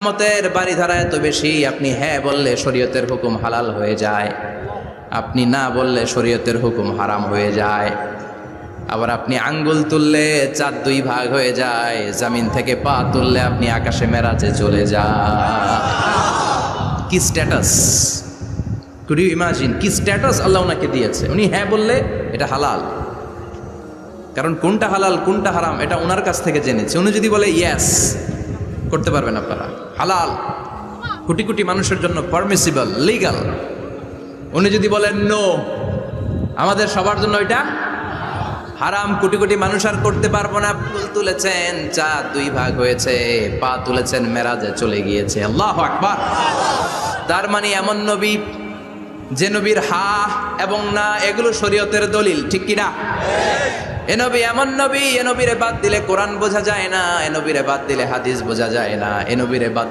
মতের বাড়িধারা এত বেশি, আপনি হ্যাঁ বললে শরীয়তের হুকুম হালাল হয়ে যায়, আপনি না বললে শরীয়তের হুকুম হারাম হয়ে যায়। আবার আপনি আঙ্গুল তুললে চাঁদ দুই ভাগ হয়ে যায়, জমিন থেকে পা তুললে আপনি আকাশে মেরাজে চলে যান। কি স্ট্যাটাস, কুড ইউ ইমাজিন কি স্ট্যাটাস আল্লাহ ওনাকে দিয়েছে। উনি হ্যাঁ বললে এটা হালাল, কারণ কোনটা হালাল কোনটা হারাম এটা ওনার কাছ থেকে জেনেছে। উনি যদি বলে ইয়েস, করতে পারবেন আপনারা, হালাল, কোটি কোটি মানুষের জন্য পারমিসিবল, লিগাল। উনি যদি বলেন নো, আমাদের সবার জন্য এটা হারাম, কোটি কোটি মানুষ আর করতে পারবো না। ফুল তুলেছেন, চাঁদ দুই ভাগ হয়েছে, পা তুলেছেন, মেরাজে চলে গিয়েছে। আল্লাহু আকবার। তার মানে এমন নবী যে নবীর হা এবং না এগুলো শরীয়তের দলিল, ঠিক কিনা? এ নবী এমন নবী, এ নবীরে বাদ দিলে কোরআন বোঝা যায় না, এ নবীরে বাদ দিলে হাদিস বোঝা যায় না, এ নবীরে বাদ